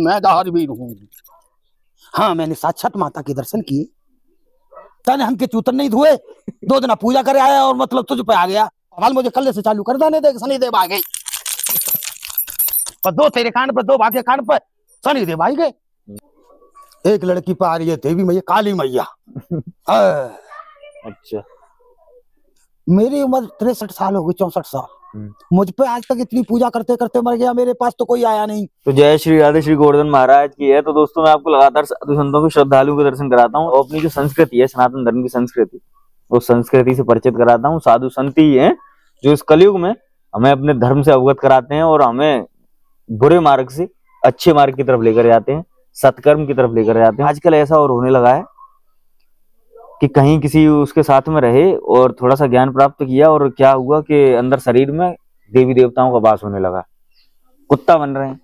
मैं धारवीर हूँ। हाँ, मैंने साक्षात माता के दर्शन किए। तने हम के चूतन नहीं धुए, 2 दिन पूजा करे आया और मतलब तुझ पे आ गया। हाल मुझे कल से चालू कर देने दे, शनिदेव आ गए। पर 2 तेरे कान पर, 2 भाग्य कान पर, शनिदेव आ गए। एक लड़की पे आ रही है देवी मैया, काली मैया। अच्छा। मेरी उम्र 63 साल हो गई, 64 साल। मुझ पे आज तक इतनी पूजा करते करते मर गया, मेरे पास तो कोई आया नहीं। तो जय श्री राधे श्री गोवर्धन महाराज की है। तो दोस्तों, मैं आपको लगातार साधु संतों के, श्रद्धालुओं के दर्शन कराता हूँ और अपनी जो संस्कृति है, सनातन धर्म की संस्कृति, उस संस्कृति से परिचित कराता हूँ। साधु संत ही है जो इस कलयुग में हमें अपने धर्म से अवगत कराते हैं और हमें बुरे मार्ग से अच्छे मार्ग की तरफ लेकर जाते हैं, सत्कर्म की तरफ लेकर जाते हैं। आजकल ऐसा और होने लगा है कि कहीं किसी उसके साथ में रहे और थोड़ा सा ज्ञान प्राप्त किया और क्या हुआ कि अंदर शरीर में देवी देवताओं का वास होने लगा। कुत्ता बन रहे हैं,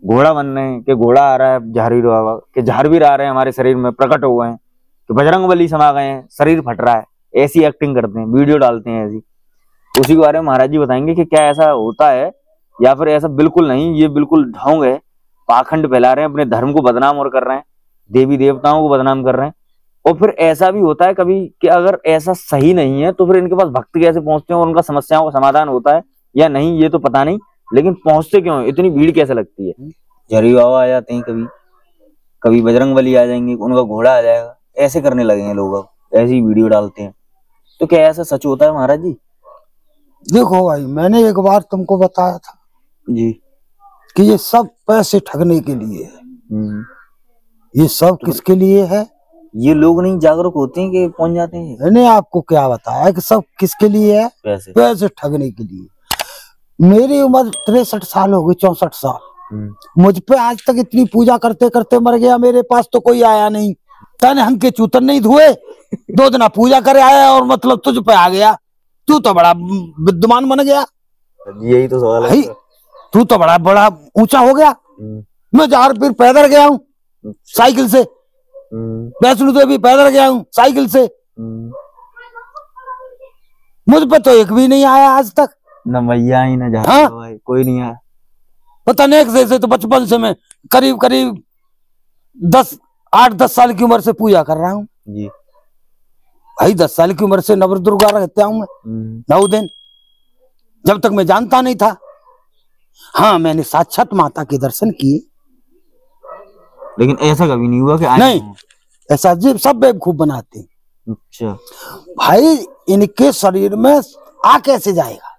घोड़ा बन रहे हैं, कि घोड़ा आ रहा है झारवीर बाबा, कि झारवीर आ रहे हैं हमारे शरीर में प्रकट हो गए हैं, कि बजरंगबली समा गए हैं, शरीर फट रहा है। ऐसी एक्टिंग करते हैं, वीडियो डालते हैं ऐसी। उसी के बारे में महाराज जी बताएंगे कि क्या ऐसा होता है या फिर ऐसा बिल्कुल नहीं, ये बिल्कुल ढोंग है, पाखंड फैला रहे हैं, अपने धर्म को बदनाम और कर रहे हैं, देवी देवताओं को बदनाम कर रहे हैं। और फिर ऐसा भी होता है कभी कि अगर ऐसा सही नहीं है तो फिर इनके पास भक्त कैसे पहुंचते हैं और उनका समस्याओं का समाधान होता है या नहीं, ये तो पता नहीं, लेकिन पहुंचते क्यों, इतनी भीड़ कैसे लगती है। झारवीर बाबा आ जाते हैं, कभी कभी बजरंगबली आ जाएंगे, उनका घोड़ा आ जाएगा, ऐसे करने लगे हैं लोग, अब ऐसी वीडियो डालते हैं। तो क्या ऐसा सच होता है महाराज जी? देखो भाई, मैंने एक बार तुमको बताया था जी कि ये सब पैसे ठगने के लिए है। ये सब किसके लिए है? ये लोग नहीं जागरूक होते हैं कि पहुंच जाते हैं। मैंने आपको क्या बताया कि सब किसके लिए है? पैसे ठगने के लिए। मेरी उम्र 63 साल हो गई, 64 साल। मुझ पे आज तक इतनी पूजा करते करते मर गया, मेरे पास तो कोई आया नहीं। तने हम के चूतन नहीं धुए, 2 दिन पूजा करे आया और मतलब तुझ पे आ गया। तू तो बड़ा विद्वान बन गया। यही तो सवाल है। तू तो बड़ा बड़ा ऊंचा हो गया। मैं झारवीर पैदल गया हूँ साइकिल से, वैष्णो देवी पैदल गया हूँ साइकिल से। मुझ पे तो एक भी नहीं आया आज तक, न मैया ही न हाँ? कोई नहीं आया। पता नहीं से तो बचपन से मैं करीब करीब 8-10 साल की उम्र से पूजा कर रहा हूँ जी। भाई 10 साल की उम्र से नवदुर्गा रहता हूँ मैं 9 दिन, जब तक मैं जानता नहीं था। हाँ, मैंने साक्षात माता के दर्शन किए, लेकिन ऐसा कभी नहीं हुआ कि नहीं, ऐसा सब बेवकूफ बनाते हैं। अच्छा भाई, इनके शरीर में आ कैसे जाएगा?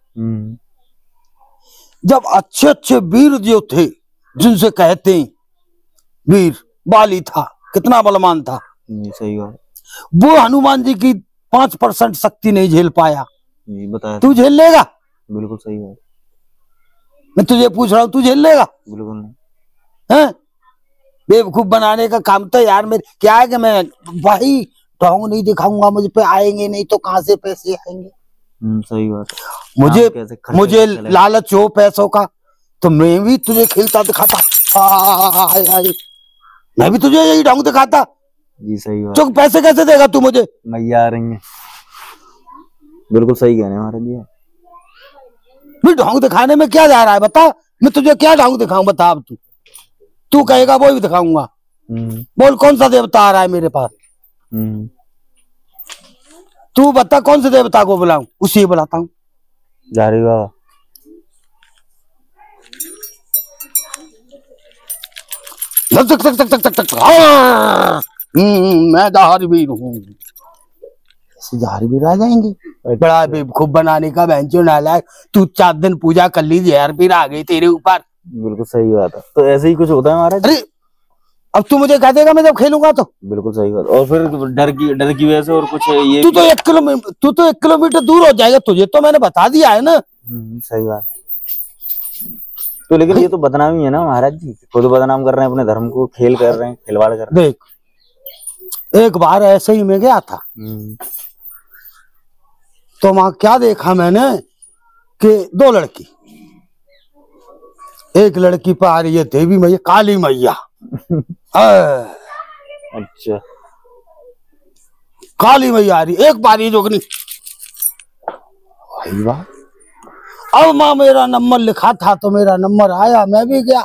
जब अच्छे अच्छे वीर जो थे, जिनसे कहते हैं वीर, बाली था, कितना बलवान था। सही बात। वो हनुमान जी की 5% शक्ति नहीं झेल पाया। बताया तू झेल लेगा? बिल्कुल सही बात। मैं तुझे पूछ रहा हूँ, तू झेल लेगा? बिल्कुल नहीं। हैं? बेवकूफ बनाने का काम तो यार मेरे क्या है कि मैं भाई ढोंग नहीं दिखाऊंगा, मुझ पे आएंगे नहीं तो कहां से पैसे आएंगे? सही बात। मुझे लालच हो पैसों का, तो मैं भी तुझे खेलता दिखाता, मैं भी तुझे यही ढोंग दिखाता जी। सही बात। तो पैसे कैसे देगा तू मुझे? मैया आ रही है। बिल्कुल सही कह रहे हैं महाराज जी। मैं ढोंग दिखाने में क्या जा रहा है बता? मैं तुझे क्या ढोंग दिखाऊं बता? अब तू कहेगा वो भी दिखाऊंगा। बोल, कौन सा देवता आ रहा है मेरे पास? तू बता कौन से देवता को बुलाऊं, उसी बुलाता हूँ। झारवीर बाबा। मैं झारवीर हूँ। झारवीर आ जाएंगे, बड़ा बेवकूफ बनाने का बेंचो नालायक। तू 4 दिन पूजा कर ली, झारवीर आ गई तेरे ऊपर। बिल्कुल सही बात है। तो ऐसे ही कुछ होता है महाराज। अरे अब तू मुझे कह देगा मैं जब खेलूंगा तो? बिल्कुल सही बात। और फिर डर की वजह से और कुछ ये तू तो 1 किलोमीटर दूर हो जाएगा, तुझे तो मैंने बता दिया है ना। सही बात। तो लेकिन ये तो बदनामी है ना महाराज जी, खुद बदनाम कर रहे हैं अपने धर्म को, खेल कर रहे हैं, खिलवाड़ कर रहे हैं। देख, एक बार ऐसे ही मैं गया था, तो वहां क्या देखा मैंने कि 2 लड़की, एक लड़की पे आ रही है देवी मैया, काली मैया। अच्छा, काली मैया आ रही, एक बारी जोगनी, अब माँ मेरा नंबर लिखा था तो मेरा नंबर आया, मैं भी गया।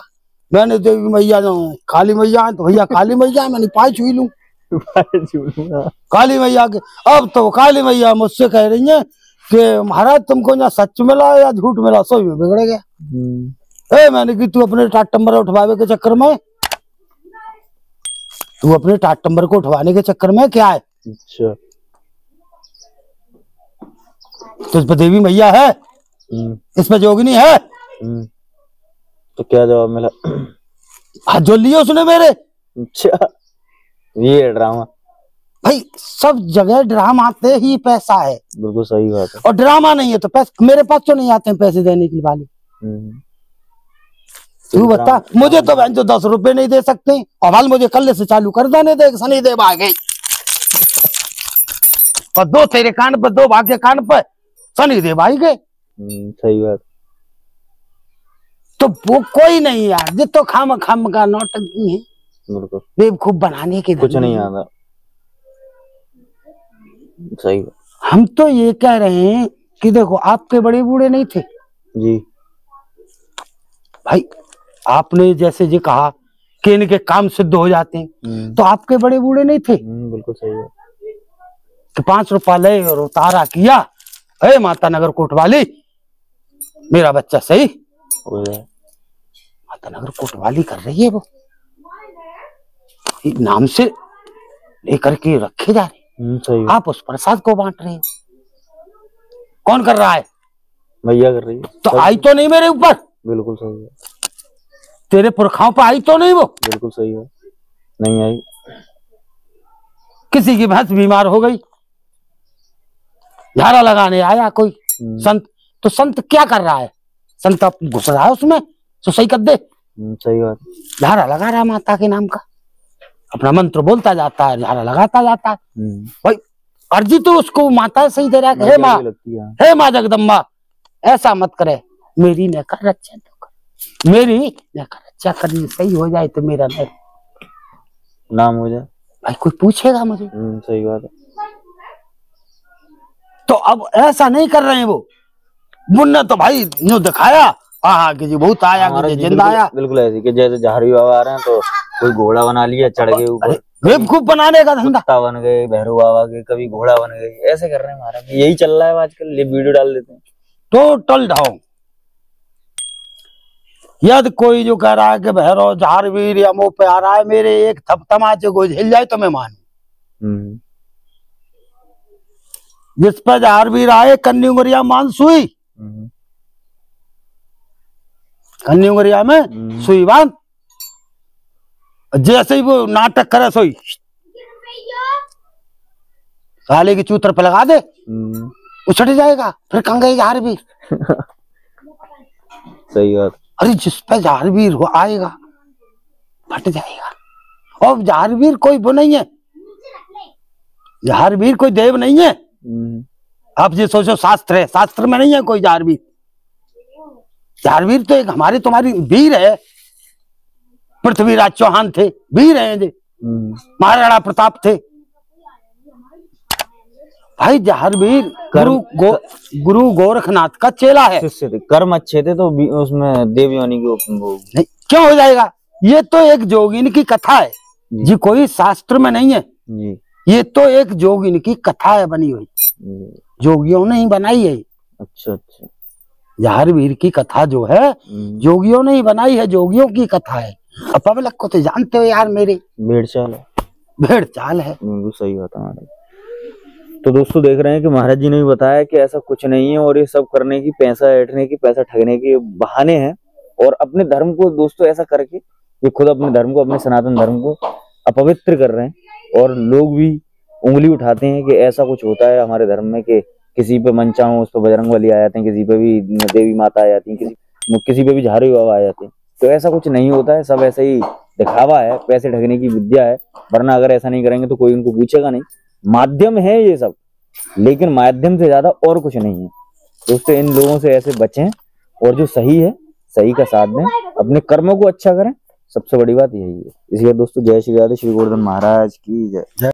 मैंने देवी मैया काली मैया तो भैया काली मैया मैंने पाई छुई लूं काली मैया के। अब तो काली मैया मुझसे कह रही है कि महाराज तुमको ना सच मिला या झूठ मिला, सोई में बिगड़ गया। मैंने कि तू अपने टाटंबर उठवावे के चक्कर में, तू अपने टाटंबर को उठवाने के चक्कर में क्या है? अच्छा तो इस पर देवी मैया है, इस पर जोगिनी है। तो क्या जवाब मिला? हाथ जोड़ लिए उसने मेरे। अच्छा ये ड्रामा भाई, सब जगह ड्रामा आते ही पैसा है। बिल्कुल सही बात है। और ड्रामा नहीं है तो पैसे मेरे पास तो नहीं आते हैं पैसे देने के वाले। तू बता, मुझे तो बहन जो 10 रुपए नहीं दे सकते, और हाल मुझे कल से चालू कर देने दे, शनिदेव आ गई और 2 तेरे कान पर 2 भाग के कान पर शनिदेव आ गए। सही बात। तो वो कोई नहीं यार, ये तो खाम का नौटंकी है, बिल्कुल बेवकूफ बनाने के कुछ नहीं आता। सही बात। हम तो ये कह रहे हैं कि देखो आपके बड़े बूढ़े नहीं थे जी भाई, आपने जैसे ये कहा कि इनके काम सिद्ध हो जाते हैं, तो आपके बड़े बूढ़े नहीं थे? बिल्कुल सही है। तो 5 रुपया ले और उतारा किया, अरे माता नगर कोटवाली मेरा बच्चा सही हो जाए। माता नगर कोटवाली कर रही है, वो नाम से लेकर के रखे जा रहे। सही। आप उस प्रसाद को बांट रहे हो, कौन कर रहा है? मैया कर रही है। तो आई तो नहीं मेरे ऊपर? बिल्कुल सही है। तेरे पुरखाओं पर आई तो नहीं वो? बिल्कुल सही है, नहीं आई। किसी की भैंस बीमार हो गई, झाड़ा लगाने आया कोई संत, तो संत क्या कर रहा है? संत अब घुस रहा है उसमें, तो सही कर दे। सही बात। झाड़ा लगा रहा माता के नाम का, अपना मंत्र बोलता जाता है, झाड़ा लगाता जाता है। भाई अर्जी तो उसको माता सही दे रहा है, हे माँ, हे माँ जगदम्बा ऐसा मत करे, मेरी न कर रक्षा तो कर, मेरी न कर रक्षा करनी, सही हो जाए तो मेरा नाम हो जाए। भाई कोई पूछेगा मुझे? सही बात है। तो अब ऐसा नहीं कर रहे हैं वो, मुन्ना तो भाई न्यू दिखाया, हाँ कि जी बहुत आया, कि जिंदा आया। बिल्कुल ऐसे कि जैसे झाड़ी बाबा आ रहे हैं तो कोई घोड़ा बना लिया, चढ़ गए ऊपर, बेवकूफ बनाने का धंधा, बन गए भैरव बाबा के, कभी घोड़ा बन गए, ऐसे कर रहे हैं महाराज। यही चल रहा है आजकल, ये वीडियो डाल देते हैं। टोटल ढोंग। यदि कोई जो कह रहा है कि भैरव झारवीर या मुंह पे आ रहा है, मेरे एक थपथमाचे को झिल जाए तो मैं मानू। जिस पर झारवीर आए कन्नी उंगरिया मान सुई, कन्नी उंगरिया में सुई बांध, जैसे ही वो नाटक करे सोई साले की चूतर पे लगा दे, उछट जाएगा, फिर कंगे झारवीर। सही बात। अरे जिस पे झारवीर हो आएगा फट जाएगा। और झारवीर कोई वो नहीं है, झारवीर कोई देव नहीं है। आप ये सोचो शास्त्र है, शास्त्र में नहीं है कोई झारवीर। झारवीर तो एक हमारे तुम्हारी वीर है, पृथ्वीराज चौहान थे, वीर हैं जी, महाराणा प्रताप थे भाई। झारवीर गुरु गोरखनाथ का चेला है। कर्म अच्छे थे तो उसमें देव योनि की क्यों हो जाएगा? ये तो एक जोगिन की कथा है जी, कोई शास्त्र में नहीं है जी। ये तो एक जोगिन की कथा है बनी हुई, जोगियों ने ही बनाई है। अच्छा अच्छा। झारवीर की कथा जो है जोगियों ने ही बनाई है, जोगियों की कथा है। अब पब्लिक को तो जानते हो यार, मेरे भेड़ चाल है, भेड़ चाल है। सही बात है। तो दोस्तों देख रहे हैं कि महाराज जी ने भी बताया कि ऐसा कुछ नहीं है, और ये सब करने की, पैसा ऐंठने की, पैसा ठगने के बहाने हैं। और अपने धर्म को दोस्तों ऐसा करके ये खुद अपने धर्म को, अपने सनातन धर्म को अपवित्र कर रहे हैं, और लोग भी उंगली उठाते हैं कि ऐसा कुछ होता है हमारे धर्म में कि किसी पे मन चाहो उस पर बजरंगबली आ जाते हैं, किसी पे भी देवी माता आ जाती है, किसी पे भी झाड़ी बाबा आ जाते हैं। तो ऐसा कुछ नहीं होता है, सब ऐसे ही दिखावा है, पैसे ठगने की विद्या है। वरना अगर ऐसा नहीं करेंगे तो कोई उनको पूछेगा नहीं। माध्यम है ये सब, लेकिन माध्यम से ज्यादा और कुछ नहीं है दोस्तों। इन लोगों से ऐसे बचें, और जो सही है सही का साथ दें, अपने कर्मों को अच्छा करें, सबसे बड़ी बात यही है। इसलिए दोस्तों जय श्री राधे, श्री गोवर्धन महाराज की जय।